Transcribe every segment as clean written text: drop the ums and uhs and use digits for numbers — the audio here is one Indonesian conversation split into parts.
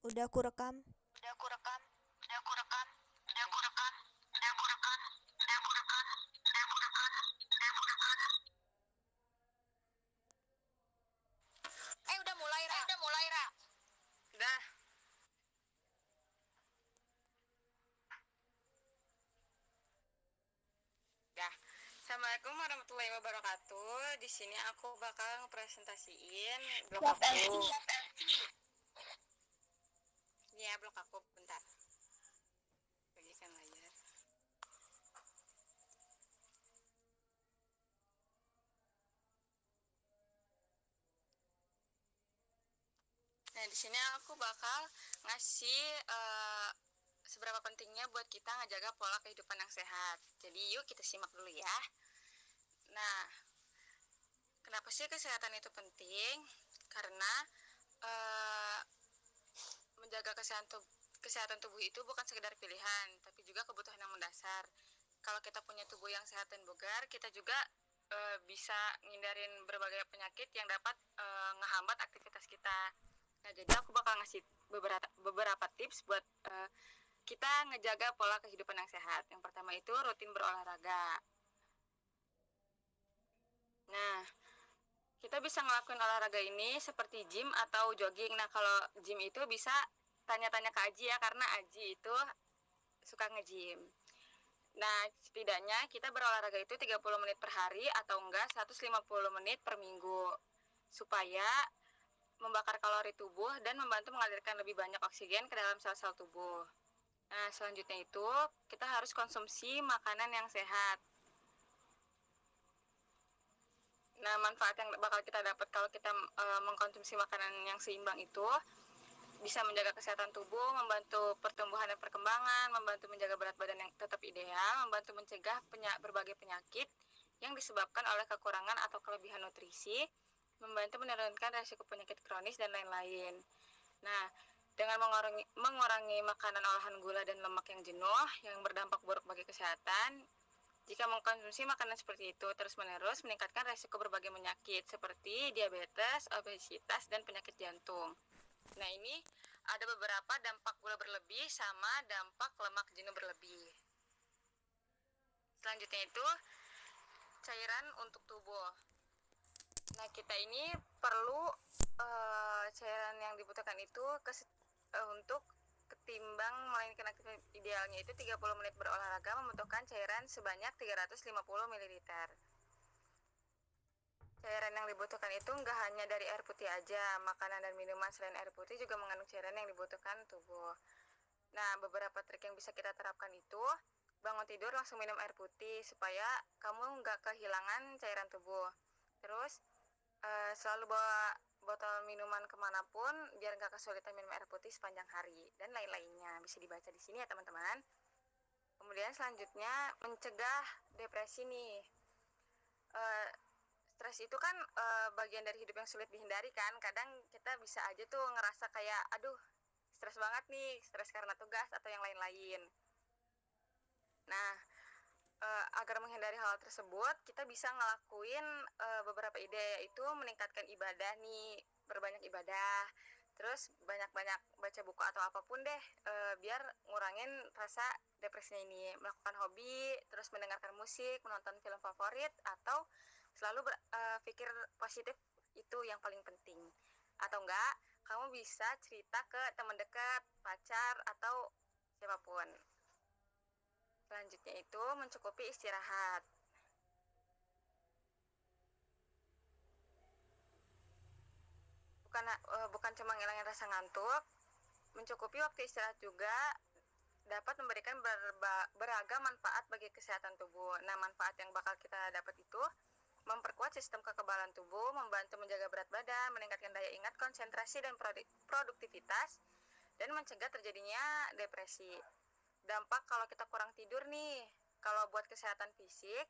Udah aku rekam. Udah aku rekam, udah aku rekam, udah aku rekam, udah aku rekam, udah aku rekam, udah aku rekam, udah aku rekam. Udah mulai, Ra. Udah mulai, Ra. Udah. Dah. Assalamualaikum warahmatullahi wabarakatuh. Di sini aku bakal presentasiin blog Siap, aku. LC. Ya, blog aku bentar. Bagikan layar. Nah, di sini aku bakal ngasih seberapa pentingnya buat kita ngejaga pola kehidupan yang sehat. Jadi yuk kita simak dulu ya. Nah, kenapa sih kesehatan itu penting? Karena uh, menjaga kesehatan tubuh itu bukan sekedar pilihan, tapi juga kebutuhan yang mendasar. Kalau kita punya tubuh yang sehat dan bugar, kita juga bisa ngindarin berbagai penyakit yang dapat ngehambat aktivitas kita. Nah, jadi aku bakal ngasih beberapa tips buat kita ngejaga pola kehidupan yang sehat. Yang pertama itu rutin berolahraga. Nah, kita bisa ngelakuin olahraga ini seperti gym atau jogging. Nah, kalau gym itu bisa tanya-tanya ke Aji ya, karena Aji itu suka nge-gym. Nah, setidaknya kita berolahraga itu 30 menit per hari atau enggak 150 menit per minggu. Supaya membakar kalori tubuh dan membantu mengalirkan lebih banyak oksigen ke dalam sel-sel tubuh. Nah, selanjutnya itu kita harus konsumsi makanan yang sehat. Nah, manfaat yang bakal kita dapat kalau kita mengkonsumsi makanan yang seimbang itu bisa menjaga kesehatan tubuh, membantu pertumbuhan dan perkembangan, membantu menjaga berat badan yang tetap ideal, membantu mencegah berbagai penyakit yang disebabkan oleh kekurangan atau kelebihan nutrisi, membantu menurunkan risiko penyakit kronis dan lain-lain. Nah, dengan mengurangi makanan olahan gula dan lemak yang jenuh yang berdampak buruk bagi kesehatan, jika mengkonsumsi makanan seperti itu terus-menerus meningkatkan risiko berbagai penyakit seperti diabetes, obesitas, dan penyakit jantung. Nah, ini ada beberapa dampak gula berlebih sama dampak lemak jenuh berlebih. Selanjutnya itu cairan untuk tubuh. Nah, kita ini perlu cairan yang dibutuhkan itu untuk ketimbang melainkan aktivitas idealnya itu 30 menit berolahraga membutuhkan cairan sebanyak 350 ml. Cairan yang dibutuhkan itu nggak hanya dari air putih aja, makanan dan minuman selain air putih juga mengandung cairan yang dibutuhkan tubuh. Nah, beberapa trik yang bisa kita terapkan itu, bangun tidur langsung minum air putih supaya kamu nggak kehilangan cairan tubuh. Terus, selalu bawa botol minuman kemanapun biar nggak kesulitan minum air putih sepanjang hari dan lain-lainnya. Bisa dibaca di sini ya teman-teman. Kemudian selanjutnya mencegah depresi nih. Stres itu kan bagian dari hidup yang sulit dihindari kan. Kadang kita bisa aja tuh ngerasa kayak aduh stres banget nih, stres karena tugas atau yang lain-lain. Nah, agar menghindari hal tersebut, kita bisa ngelakuin beberapa ide, yaitu meningkatkan ibadah nih, berbanyak ibadah, terus banyak-banyak baca buku atau apapun deh, biar ngurangin rasa depresinya ini. Melakukan hobi, terus mendengarkan musik, menonton film favorit, atau selalu berpikir positif, itu yang paling penting. Atau enggak, kamu bisa cerita ke teman dekat, pacar, atau siapapun. Selanjutnya itu mencukupi istirahat. Bukan cuma ngilangin rasa ngantuk, mencukupi waktu istirahat juga dapat memberikan beragam manfaat bagi kesehatan tubuh. Nah, manfaat yang bakal kita dapat itu memperkuat sistem kekebalan tubuh, membantu menjaga berat badan, meningkatkan daya ingat, konsentrasi, dan produktivitas, dan mencegah terjadinya depresi. Dampak kalau kita kurang tidur nih, kalau buat kesehatan fisik,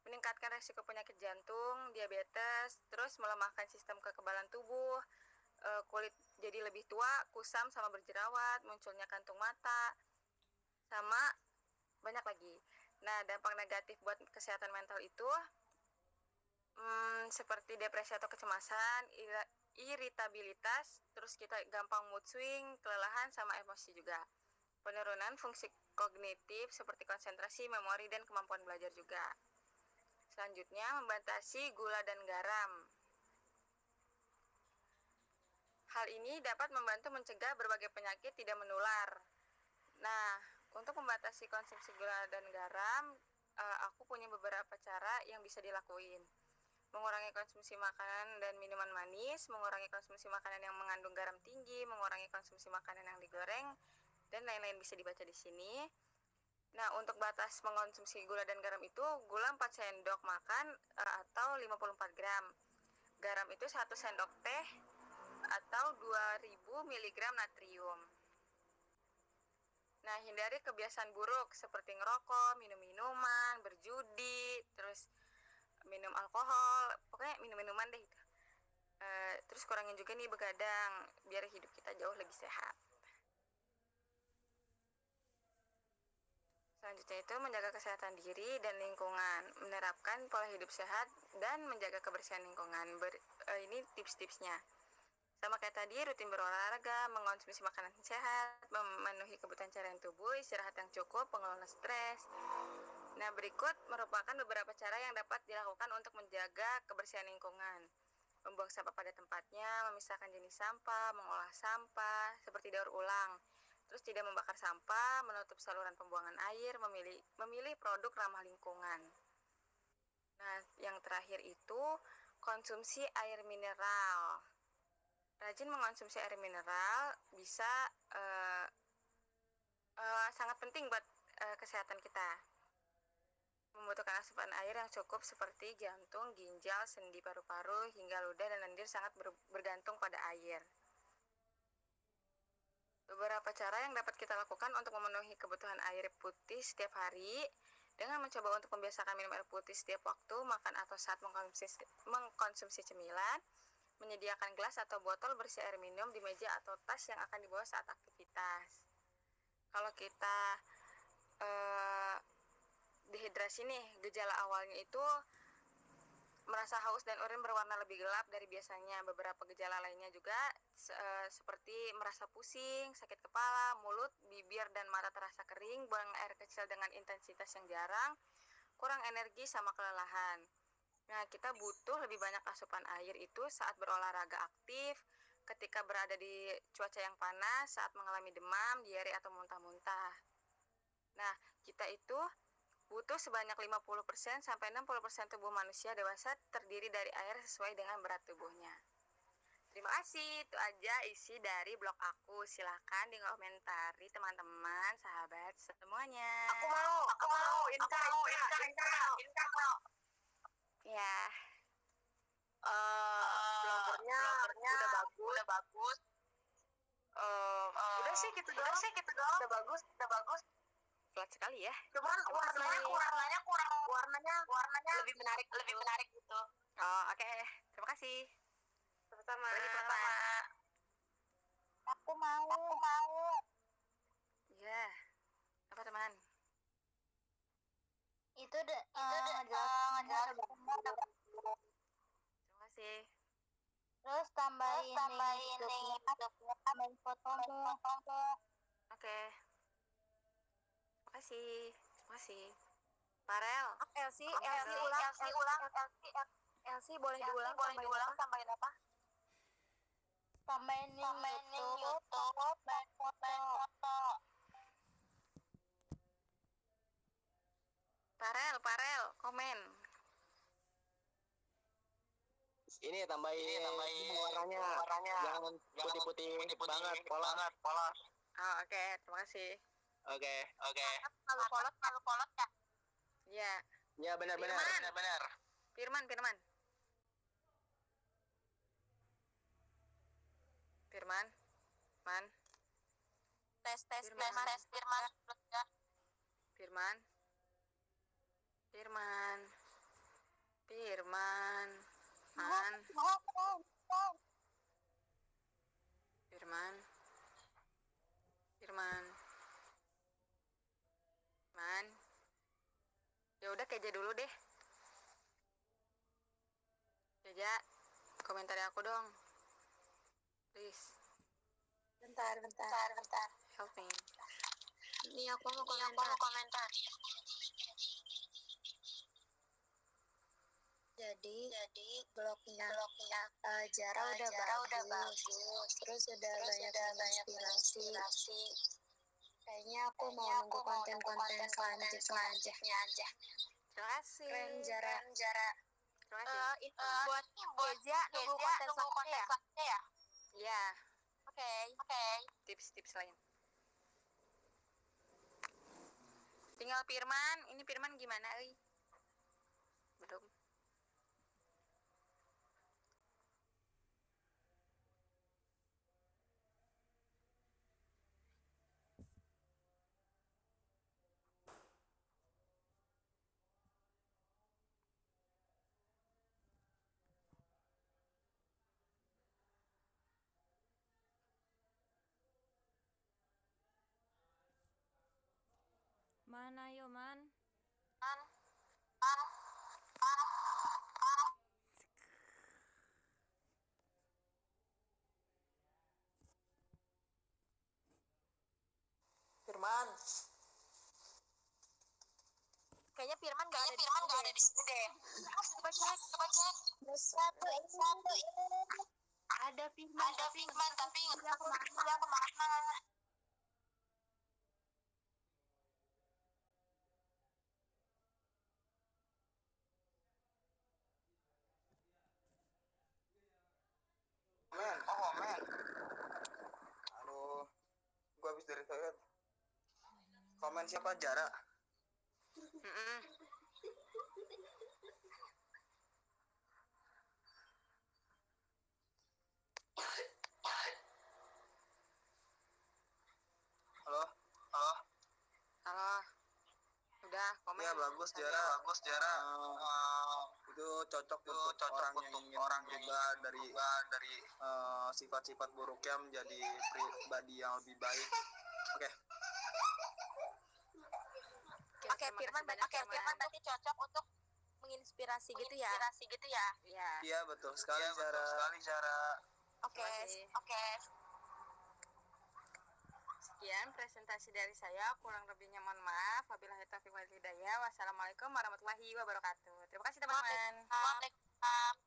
meningkatkan resiko penyakit jantung, diabetes, terus melemahkan sistem kekebalan tubuh, kulit jadi lebih tua, kusam sama berjerawat, munculnya kantung mata, sama banyak lagi. Nah, dampak negatif buat kesehatan mental itu seperti depresi atau kecemasan, iritabilitas, terus kita gampang mood swing, kelelahan, sama emosi juga. Penurunan fungsi kognitif seperti konsentrasi, memori, dan kemampuan belajar juga. Selanjutnya, membatasi gula dan garam. Hal ini dapat membantu mencegah berbagai penyakit tidak menular. Nah, untuk membatasi konsumsi gula dan garam, aku punya beberapa cara yang bisa dilakuin. Mengurangi konsumsi makanan dan minuman manis, mengurangi konsumsi makanan yang mengandung garam tinggi, mengurangi konsumsi makanan yang digoreng, dan lain-lain bisa dibaca di sini. Nah, untuk batas mengkonsumsi gula dan garam itu, gula 4 sendok makan atau 54 gram. Garam itu 1 sendok teh atau 2000 mg natrium. Nah, hindari kebiasaan buruk seperti ngerokok, minum minuman, berjudi, terus minum alkohol, pokoknya minum-minuman deh itu. Terus kurangin juga nih begadang, biar hidup kita jauh lebih sehat. Selanjutnya itu menjaga kesehatan diri dan lingkungan, menerapkan pola hidup sehat dan menjaga kebersihan lingkungan. Ini tips-tipsnya. Sama kayak tadi, rutin berolahraga, mengonsumsi makanan sehat, memenuhi kebutuhan cairan tubuh, istirahat yang cukup, pengelola stres. Nah, berikut merupakan beberapa cara yang dapat dilakukan untuk menjaga kebersihan lingkungan. Membuang sampah pada tempatnya, memisahkan jenis sampah, mengolah sampah, seperti daur ulang. Terus tidak membakar sampah, menutup saluran pembuangan air, memilih produk ramah lingkungan. Nah, yang terakhir itu konsumsi air mineral. Rajin mengkonsumsi air mineral bisa sangat penting buat kesehatan kita. Membutuhkan asupan air yang cukup seperti jantung, ginjal, sendi paru-paru, hingga ludah dan lendir sangat bergantung pada air. Beberapa cara yang dapat kita lakukan untuk memenuhi kebutuhan air putih setiap hari dengan mencoba untuk membiasakan minum air putih setiap waktu makan atau saat mengkonsumsi cemilan, menyediakan gelas atau botol berisi air minum di meja atau tas yang akan dibawa saat aktivitas. Kalau kita dehidrasi nih, gejala awalnya itu merasa haus dan urin berwarna lebih gelap dari biasanya. Beberapa gejala lainnya juga seperti merasa pusing, sakit kepala, mulut, bibir, dan mata terasa kering, buang air kecil dengan intensitas yang jarang, kurang energi, sama kelelahan. Nah, kita butuh lebih banyak asupan air itu saat berolahraga aktif, ketika berada di cuaca yang panas, saat mengalami demam, diare, atau muntah-muntah. Nah, kita itu butuh sebanyak 50% sampai 60% tubuh manusia dewasa terdiri dari air sesuai dengan berat tubuhnya. Terima kasih, itu aja isi dari blog aku. Silahkan dikomentari teman-teman, sahabat semuanya. Aku mau, Inka. Ya, Bloggernya udah bagus. Udah sih gitu doang. Udah bagus. flat sekali ya. Cuman warnanya lebih menarik gitu. Oh, oke. Terima kasih. Sama-sama. Aku mau. Ya. Apa teman? Itu ngejelasinnya Terima kasih. Terus tambahin link YouTube-nya, tambahin fotomu. Oke. Terima kasih. Farel. Elsie boleh diulang Tambahin apa? Tambahin link YouTube, tambahin foto. Farel, komen. Ini tambahin warnanya. Jangan putih-putih banget, polos. Oh, oke. Terima kasih. Oke. Kalau polos ya. Ya. Ya benar. Firman. Man. Tes Firman. Man. Ya udah Keja dulu deh. Keja, komentari aku dong. Please Bentar. help me. Nih aku mau komentar. Jadi blognya Jara udah bagus. Terus udah banyak inspirasi. Kayaknya aku mau nunggu konten selanjutnya aja. Terima kasih. Keren Jara. Terima kasih. Itu buat Kezia nunggu konten selanjutnya ya? Iya, Oke. tips-tips lain. Tinggal Firman. Ini Firman gimana, euy? Belum. Man, ayo man. Firman. Kayaknya Firman gak ada di sini deh. Coba cek. Satu. Ada Firman tapi dia kemana? Men. Aduh, gua habis dari toilet. Komen siapa Jara? Mm-mm. Halo. Halo. Udah, komen. Ya bagus Jara. Itu cocok untuk orang yang ingin berubah dari sifat-sifat buruknya menjadi pribadi yang lebih baik. Oke. Oke, Firman berarti cocok untuk menginspirasi gitu ya? Iya. Iya betul sekali Jara. Oke. Sekian presentasi dari saya, kurang lebihnya mohon maaf. Wabillahi taufiq wal hidayah. Wassalamualaikum warahmatullahi wabarakatuh. Terima kasih teman-teman. Waalaikumsalam.